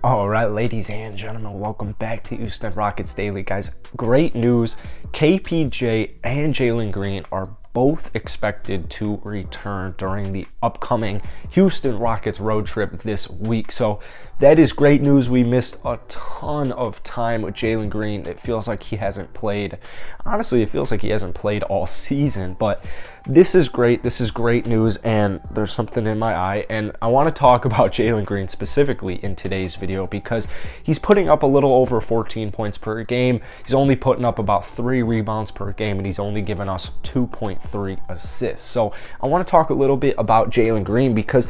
All right, ladies and gentlemen, welcome back to Houston Rockets Daily. Guys, great news. KPJ and Jalen Green are both expected to return during the upcoming Houston Rockets road trip this week. So that is great news. We missed a ton of time with Jalen Green. It feels like he hasn't played. Honestly, it feels like he hasn't played all season, but this is great. This is great news, and there's something in my eye, and I want to talk about Jalen Green specifically in today's video because he's putting up a little over 14 points per game. He's only putting up about 3 rebounds per game, and he's only given us 2.3 assists. So I want to talk a little bit about Jalen Green because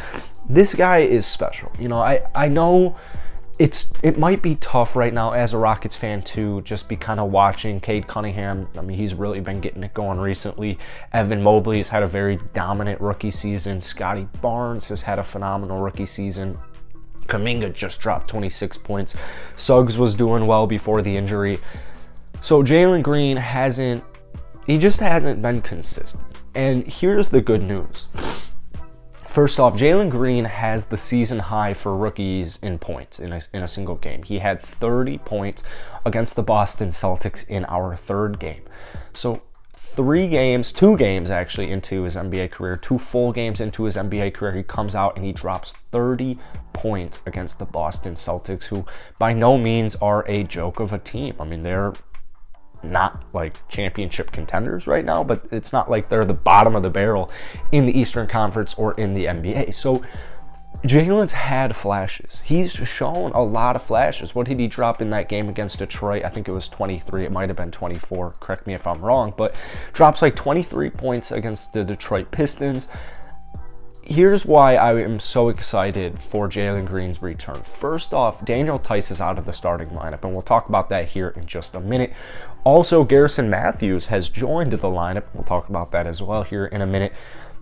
this guy is special. You know, I know it might be tough right now as a Rockets fan to just be kind of watching Cade Cunningham. I mean, he's really been getting it going recently. Evan Mobley has had a very dominant rookie season. Scotty Barnes has had a phenomenal rookie season. Kuminga just dropped 26 points. Suggs was doing well before the injury. So Jalen Green just hasn't been consistent. And here's the good news. First off, Jalen Green has the season high for rookies in points in a single game. He had 30 points against the Boston Celtics in our third game. So 2 games actually into his NBA career, 2 full games into his NBA career, he comes out and he drops 30 points against the Boston Celtics, who by no means are a joke of a team. I mean, they're not like championship contenders right now, but it's not like they're the bottom of the barrel in the Eastern Conference or in the NBA. So Jalen's had flashes. He's shown a lot of flashes. What did he drop in that game against Detroit? I think it was 23. It might have been 24. Correct me if I'm wrong, but drops like 23 points against the Detroit Pistons. Here's why I am so excited for Jalen Green's return. First off, Daniel Theis is out of the starting lineup, and we'll talk about that here in just a minute. Also, Garrison Matthews has joined the lineup. We'll talk about that as well here in a minute.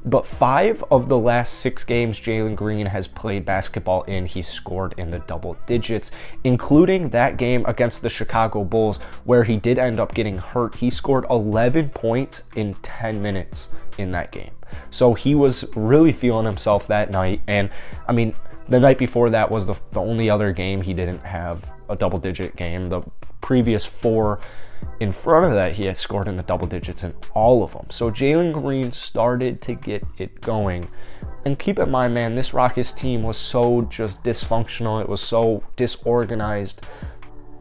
But 5 of the last 6 games Jalen Green has played basketball in, he scored in the double digits, including that game against the Chicago Bulls where he did end up getting hurt. He scored 11 points in 10 minutes in that game. So he was really feeling himself that night. And I mean, the night before that was the only other game he didn't have a double-digit game. The previous 4 in front of that, he had scored in the double digits in all of them. So Jalen Green started to get it going. And keep in mind, man, this Rockets team was so just dysfunctional. It was so disorganized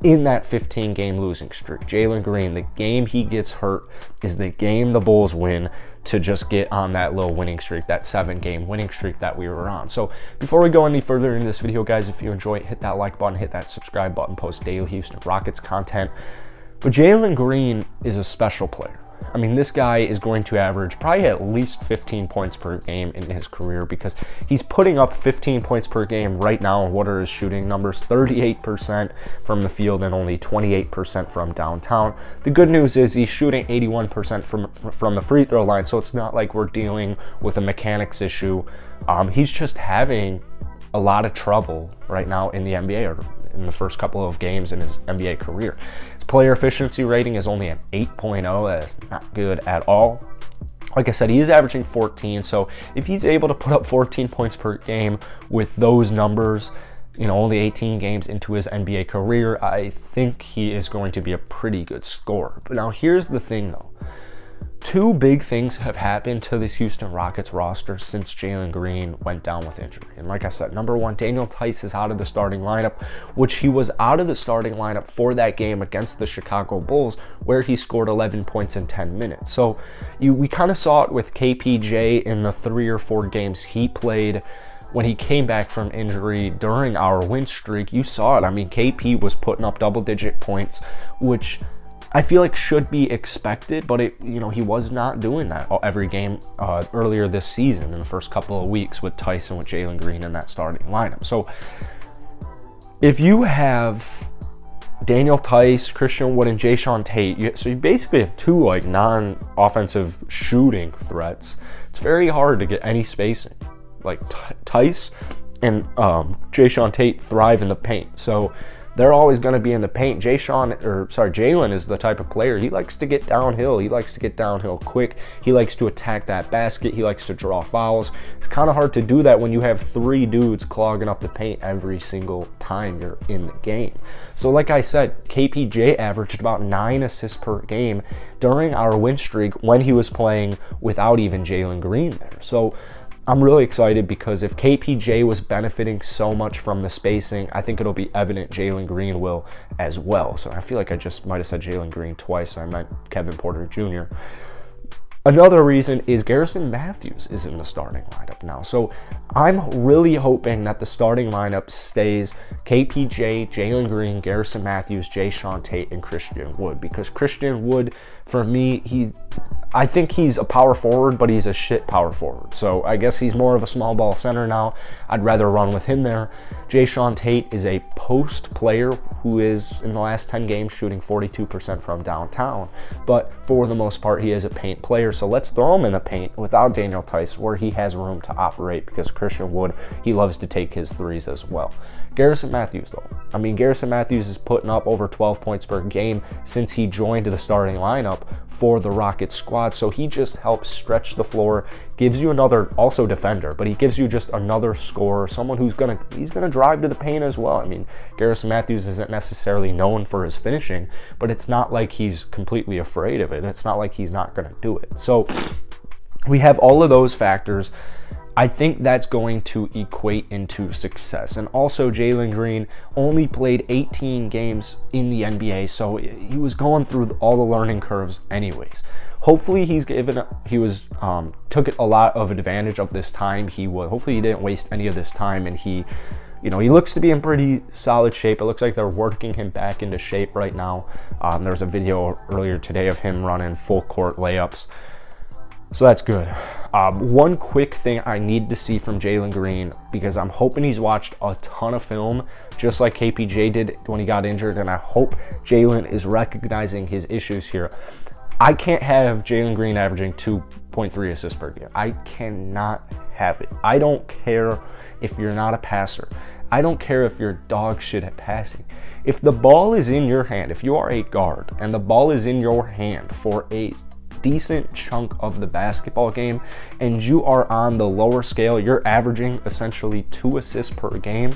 in that 15-game losing streak. Jalen Green, the game he gets hurt is the game the Bulls win to just get on that little winning streak, that 7-game winning streak that we were on. So before we go any further into this video, guys, if you enjoy it, hit that like button, hit that subscribe button, post daily Houston Rockets content. But Jalen Green is a special player. I mean, this guy is going to average probably at least 15 points per game in his career because he's putting up 15 points per game right now. And what are his shooting numbers? 38% from the field and only 28% from downtown. The good news is he's shooting 81% from the free throw line, so it's not like we're dealing with a mechanics issue. He's just having a lot of trouble right now in the NBA, or in the first couple of games in his NBA career. His player efficiency rating is only an 8.0. That is not good at all. Like I said, he is averaging 14, so if he's able to put up 14 points per game with those numbers, you know, only 18 games into his NBA career, I think he is going to be a pretty good scorer. But now here's the thing though. 2 big things have happened to this Houston Rockets roster since Jalen Green went down with injury. And like I said, number 1, Daniel Theis is out of the starting lineup, which he was out of the starting lineup for that game against the Chicago Bulls, where he scored 11 points in 10 minutes. So we kind of saw it with KPJ in the 3 or 4 games he played when he came back from injury during our win streak. You saw it. I mean, KP was putting up double-digit points, which I feel like should be expected, but he was not doing that every game earlier this season in the first couple of weeks with Theis and with Jalen Green in that starting lineup. So if you have Daniel Theis, Christian Wood, and Jae'Sean Tate, so you basically have 2 like non-offensive shooting threats. It's very hard to get any spacing. Like Theis and Jae'Sean Tate thrive in the paint. So they're always going to be in the paint. Jalen is the type of player, he likes to get downhill. He likes to get downhill quick. He likes to attack that basket. He likes to draw fouls. It's kind of hard to do that when you have 3 dudes clogging up the paint every single time you're in the game. So like I said, KPJ averaged about 9 assists per game during our win streak when he was playing without even Jalen Green there. So I'm really excited because if KPJ was benefiting so much from the spacing, I think it'll be evident Jalen Green will as well. So I feel like I just might have said Jalen Green twice. I meant Kevin Porter Jr. Another reason is Garrison Matthews is in the starting lineup now. So I'm really hoping that the starting lineup stays KPJ, Jalen Green, Garrison Matthews, Jayshawn Tate, and Christian Wood. Because Christian Wood, for me, I think he's a power forward, but he's a shit power forward. So I guess he's more of a small ball center now. I'd rather run with him there. Jayshawn Tate is a post player who is, in the last 10 games, shooting 42% from downtown. But for the most part, he is a paint player. So let's throw him in the paint without Daniel Tice, where he has room to operate, because Christian Wood, he loves to take his threes as well. Garrison Matthews, though. I mean, Garrison Matthews is putting up over 12 points per game since he joined the starting lineup for the Rockets squad. So he just helps stretch the floor, gives you another, also defender, but he gives you just another scorer, someone who's he's gonna drive to the paint as well. I mean, Garrison Matthews isn't necessarily known for his finishing, but it's not like he's completely afraid of it. It's not like he's not gonna do it. So we have all of those factors. I think that's going to equate into success. And also, Jalen Green only played 18 games in the NBA, so he was going through all the learning curves anyways. Hopefully took a lot of advantage of this time. Hopefully he didn't waste any of this time, and he looks to be in pretty solid shape. It looks like they're working him back into shape right now. There was a video earlier today of him running full court layups. So that's good. One quick thing I need to see from Jalen Green, because I'm hoping he's watched a ton of film, just like KPJ did when he got injured, and I hope Jalen is recognizing his issues here. I can't have Jalen Green averaging 2.3 assists per game. I cannot have it. I don't care if you're not a passer. I don't care if you're dog shit at passing. If the ball is in your hand, if you are a guard and the ball is in your hand for a decent chunk of the basketball game and you are on the lower scale, you're averaging essentially 2 assists per game,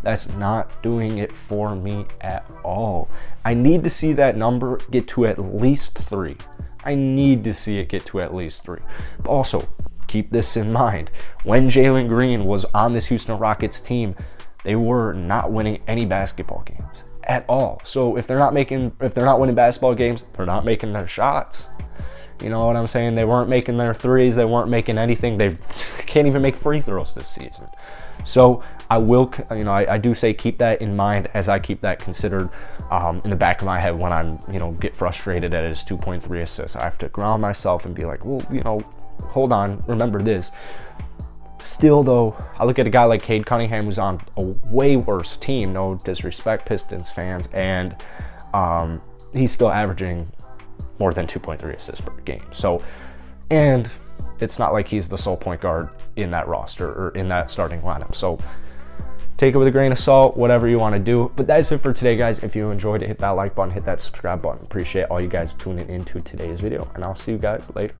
that's not doing it for me at all. I need to see that number get to at least 3. I need to see it get to at least 3. But also, keep this in mind. When Jalen Green was on this Houston Rockets team, they were not winning any basketball games at all. So if they're not winning basketball games, they're not making their shots. You know what I'm saying? They weren't making their threes. They weren't making anything. They can't even make free throws this season. So I will, I do say keep that in mind as I keep that considered in the back of my head when I'm, get frustrated at his 2.3 assists. I have to ground myself and be like, well, hold on, remember this. Still, though, I look at a guy like Cade Cunningham, who's on a way worse team, no disrespect, Pistons fans, and he's still averaging more than 2.3 assists per game. So, and it's not like he's the sole point guard in that roster or in that starting lineup. So take it with a grain of salt, whatever you want to do. But that's it for today, guys. If you enjoyed it, hit that like button, hit that subscribe button. Appreciate all you guys tuning into today's video, and I'll see you guys later.